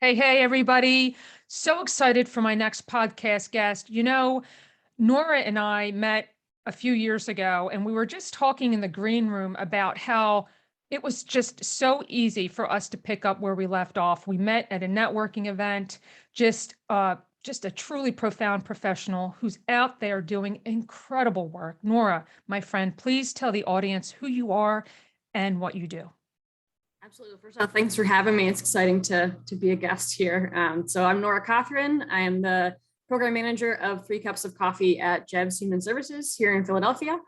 Hey, everybody. So excited for my next podcast guest. Nora and I met a few years ago, and we were just talking in the green room about how it was just so easy for us to pick up where we left off. We met at a networking event, just a truly profound professional who's out there doing incredible work. Nora, my friend, please tell the audience who you are and what you do. Absolutely. First off, thanks for having me. It's exciting to be a guest here. So I'm Nora Cothren. I am the program manager of 3 Cups of Coffee at JEVS Human Services here in Philadelphia.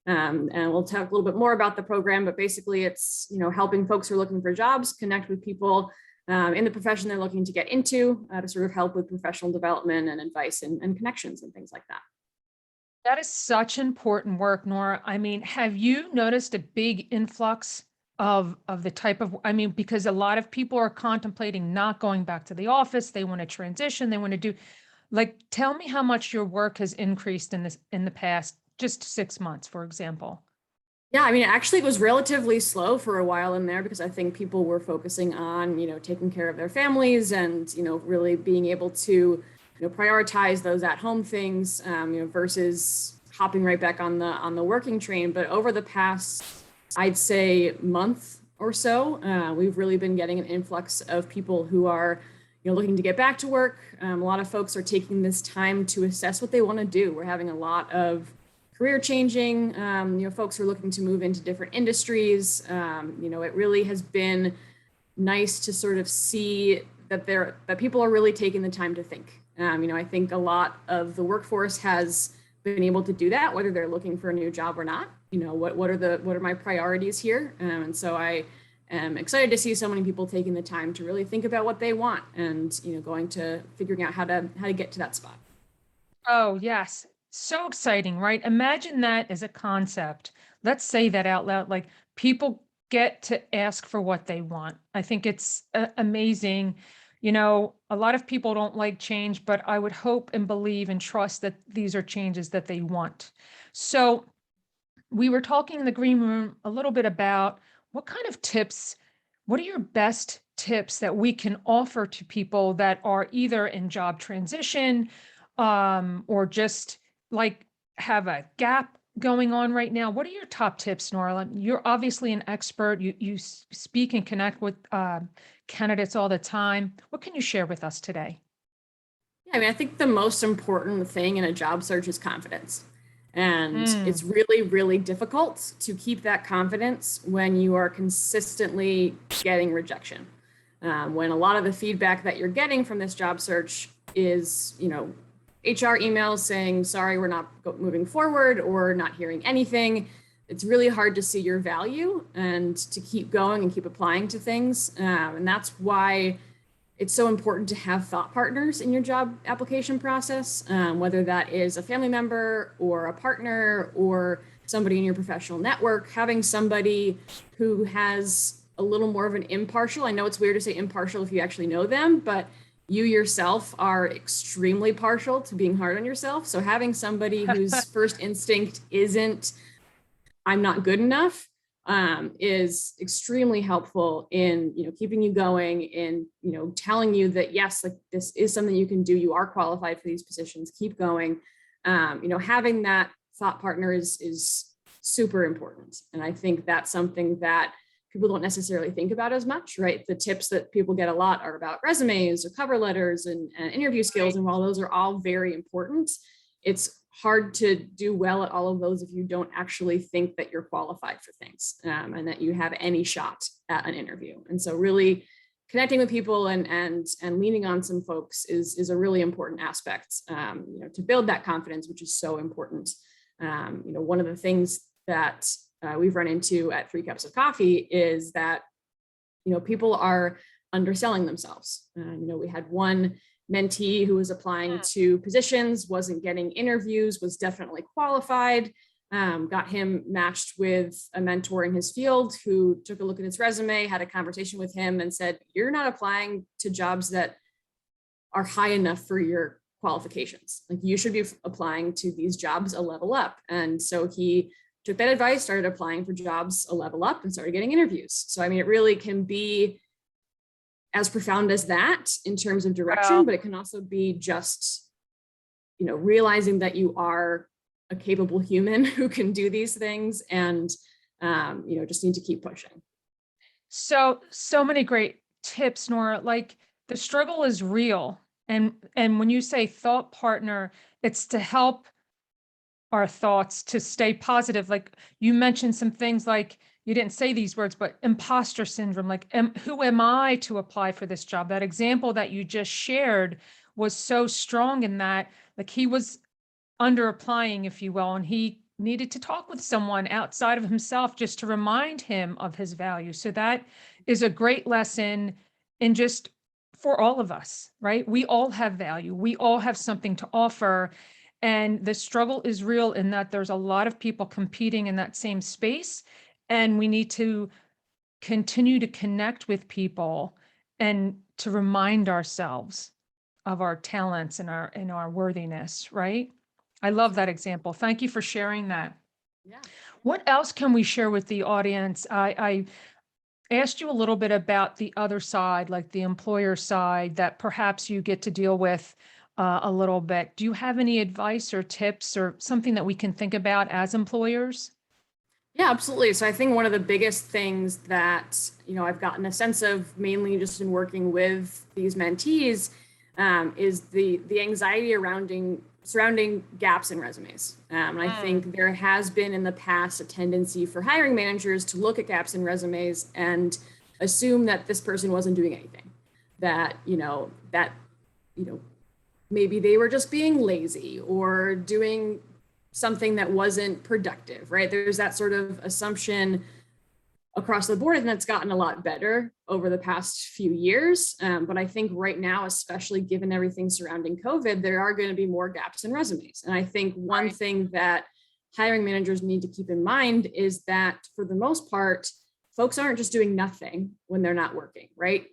And we'll talk a little bit more about the program, but basically it's, helping folks who are looking for jobs connect with people in the profession they're looking to get into to sort of help with professional development and advice and connections and things like that. That is such important work, Nora. I mean, have you noticed a big influx of the type of, because a lot of people are contemplating not going back to the office. They want to transition. They want to do, tell me how much your work has increased in the past, just 6 months, for example. Yeah, I mean, actually, it was relatively slow for a while in there because I think people were focusing on, taking care of their families and, really being able to, prioritize those at-home things, versus hopping right back on the working train. But over the past, I'd say, month or so, we've really been getting an influx of people who are, looking to get back to work. A lot of folks are taking this time to assess what they want to do. We're having a lot of career changing, folks are looking to move into different industries. It really has been nice to sort of see that people are really taking the time to think. I think a lot of the workforce has been able to do that, whether they're looking for a new job or not. What are my priorities here? And so I am excited to see so many people taking the time to really think about what they want and, going to figuring out how to get to that spot. Oh, yes. So exciting, right? Imagine that as a concept. Let's say that out loud. Like, people get to ask for what they want. I think it's amazing. A lot of people don't like change, but I would hope and believe and trust that these are changes that they want. So we were talking in the green room a little bit about what are your best tips that we can offer to people that are either in job transition, or just like have a gap going on right now. What are your top tips, Nora? You're obviously an expert. You speak and connect with candidates all the time. What can you share with us today? Yeah, I mean, I think the most important thing in a job search is confidence. And it's really, really difficult to keep that confidence when you are consistently getting rejection. When a lot of the feedback that you're getting from this job search is, HR emails saying, sorry, we're not moving forward or not hearing anything. It's really hard to see your value and to keep going and keep applying to things. And that's why it's so important to have thought partners in your job application process, whether that is a family member or a partner or somebody in your professional network. Having somebody who has a little more of an impartial, I know it's weird to say impartial if you actually know them, but you yourself are extremely partial to being hard on yourself. So having somebody whose first instinct isn't, I'm not good enough, is extremely helpful in, keeping you going, in, telling you that, yes, like this is something you can do. You are qualified for these positions, keep going. Having that thought partner is super important. And I think that's something that people don't necessarily think about as much, right? The tips that people get a lot are about resumes or cover letters and interview skills. And while those are all very important, it's hard to do well at all of those if you don't actually think that you're qualified for things, and that you have any shot at an interview. And so really connecting with people and leaning on some folks is a really important aspect, to build that confidence, which is so important. One of the things that we've run into at 3 Cups of Coffee is that, people are underselling themselves. We had one mentee who was applying to positions, wasn't getting interviews, was definitely qualified, got him matched with a mentor in his field who took a look at his resume, had a conversation with him and said, you're not applying to jobs that are high enough for your qualifications. Like, you should be applying to these jobs a level up. And so he took that advice, started applying for jobs a level up and started getting interviews. So, I mean, it really can be as profound as that in terms of direction, Wow. but it can also be just, realizing that you are a capable human who can do these things, and just need to keep pushing. So many great tips, Nora. Like, the struggle is real. And when you say thought partner, it's to help our thoughts to stay positive. Like, you mentioned some things, like, you didn't say these words, but imposter syndrome, like, who am I to apply for this job? That example that you just shared was so strong in that, like, he was under applying, if you will, and he needed to talk with someone outside of himself just to remind him of his value. So that is a great lesson in just for all of us, right? We all have value. We all have something to offer. And the struggle is real in that there's a lot of people competing in that same space. And we need to continue to connect with people and to remind ourselves of our talents and our worthiness, right? I love that example. Thank you for sharing that. Yeah. What else can we share with the audience? I asked you a little bit about the other side, like the employer side, that perhaps you get to deal with a little bit. Do you have any advice or tips or something that we can think about as employers? Yeah, absolutely. So I think one of the biggest things that, I've gotten a sense of mainly just in working with these mentees, is the anxiety surrounding gaps in resumes. And I think there has been in the past a tendency for hiring managers to look at gaps in resumes and assume that this person wasn't doing anything, that, maybe they were just being lazy or doing something that wasn't productive, right? There's that sort of assumption across the board, and that's gotten a lot better over the past few years. But I think right now, especially given everything surrounding COVID, there are going to be more gaps in resumes. And I think one thing that hiring managers need to keep in mind is that for the most part, folks aren't just doing nothing when they're not working, right?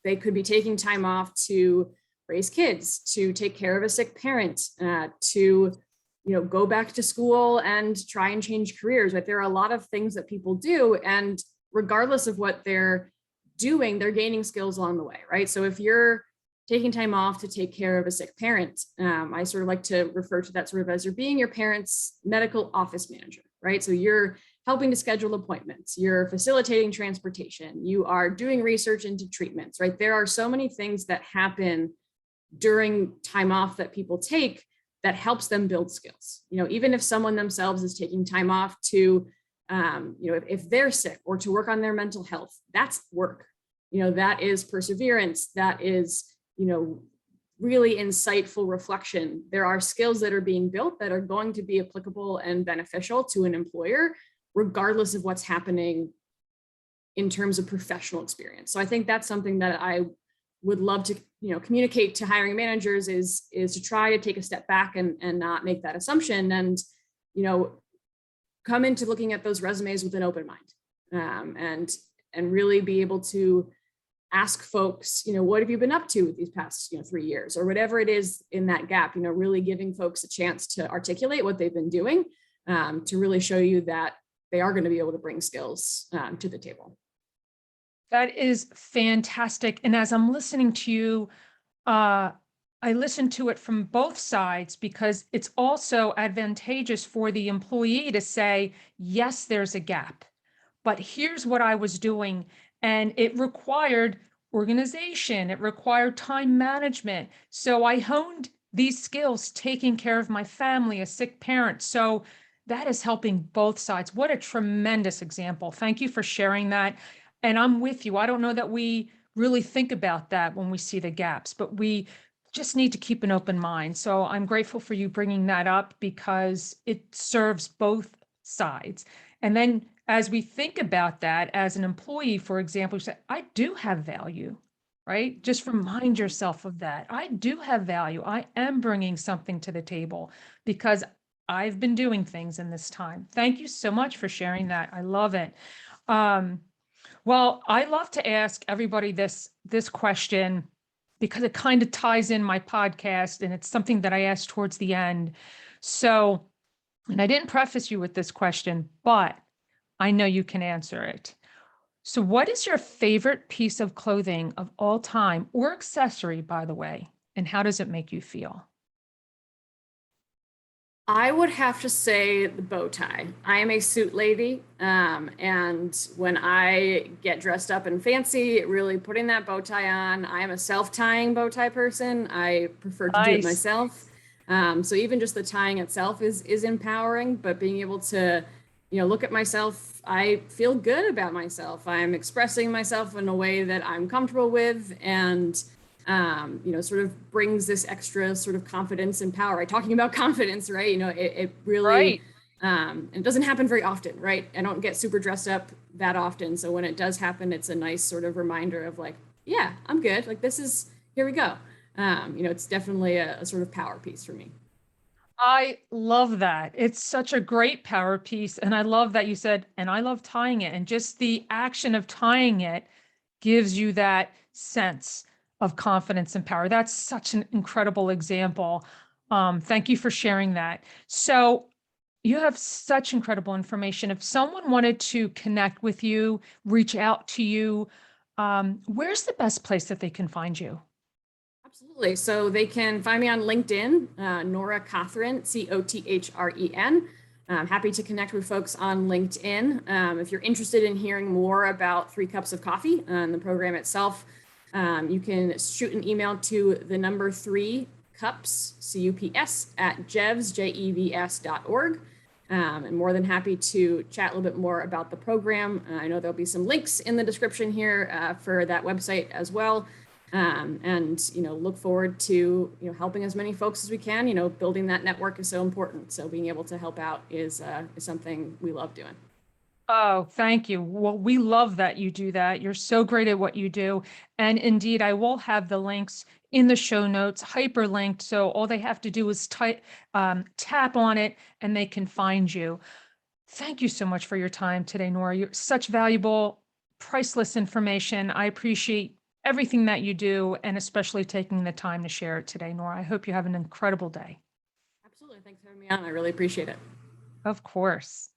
They could be taking time off to raise kids, to take care of a sick parent, to go back to school and try and change careers, right? There are a lot of things that people do, and regardless of what they're doing, they're gaining skills along the way, right? So if you're taking time off to take care of a sick parent, I sort of like to refer to that sort of as you're being your parent's medical office manager, right? So you're helping to schedule appointments, you're facilitating transportation, you are doing research into treatments, right? There are so many things that happen during time off that people take that helps them build skills. Even if someone themselves is taking time off to, if they're sick or to work on their mental health, that's work. That is perseverance. That is, really insightful reflection. There are skills that are being built that are going to be applicable and beneficial to an employer, regardless of what's happening in terms of professional experience. So I think that's something that I would love to communicate to hiring managers is to try to take a step back and not make that assumption, and come into looking at those resumes with an open mind, and really be able to ask folks, what have you been up to with these past 3 years, or whatever it is in that gap, really giving folks a chance to articulate what they've been doing, to really show you that they are going to be able to bring skills to the table. That is fantastic. And as I'm listening to you, I listen to it from both sides, because it's also advantageous for the employee to say, yes, there's a gap, but here's what I was doing. And it required organization, it required time management. So I honed these skills, taking care of my family, a sick parent. So that is helping both sides. What a tremendous example. Thank you for sharing that. And I'm with you. I don't know that we really think about that when we see the gaps, but we just need to keep an open mind. So I'm grateful for you bringing that up, because it serves both sides. And then as we think about that as an employee, for example, you say, I do have value, right? Just remind yourself of that. I do have value. I am bringing something to the table because I've been doing things in this time. Thank you so much for sharing that. I love it. Well, I love to ask everybody this question, because it kind of ties in my podcast, and it's something that I asked towards the end. So, and I didn't preface you with this question, but I know you can answer it. So what is your favorite piece of clothing of all time or accessory, by the way? And how does it make you feel? I would have to say the bow tie. I am a suit lady, and when I get dressed up and fancy, really putting that bow tie on, I am a self-tying bow tie person. I prefer to do it Nice. myself. So even just the tying itself is empowering, but being able to, look at myself, I feel good about myself. I'm expressing myself in a way that I'm comfortable with, and sort of brings this extra sort of confidence and power, right? Talking about confidence, right? It really, Right. it doesn't happen very often, right? I don't get super dressed up that often. So when it does happen, it's a nice sort of reminder of like, yeah, I'm good. Like here we go. It's definitely a sort of power piece for me. I love that. It's such a great power piece. And I love that you said, and I love tying it. And just the action of tying it gives you that sense of confidence and power. That's such an incredible example. Thank you for sharing that. So you have such incredible information. If someone wanted to connect with you, reach out to you, where's the best place that they can find you? Absolutely. So they can find me on LinkedIn, Nora Cothren, Cothren. I'm happy to connect with folks on LinkedIn. If you're interested in hearing more about 3 Cups of Coffee and the program itself, you can shoot an email to the number 3 cups, CUPS, at JEVS, JEVS.org. And more than happy to chat a little bit more about the program. I know there'll be some links in the description here for that website as well. And look forward to helping as many folks as we can. Building that network is so important, so being able to help out is something we love doing. Oh, thank you. Well, we love that you do that. You're so great at what you do. And indeed, I will have the links in the show notes, hyperlinked. So all they have to do is tap on it and they can find you. Thank you so much for your time today, Nora. You're such valuable, priceless information. I appreciate everything that you do and especially taking the time to share it today, Nora. I hope you have an incredible day. Absolutely. Thanks for having me on. I really appreciate it. Of course.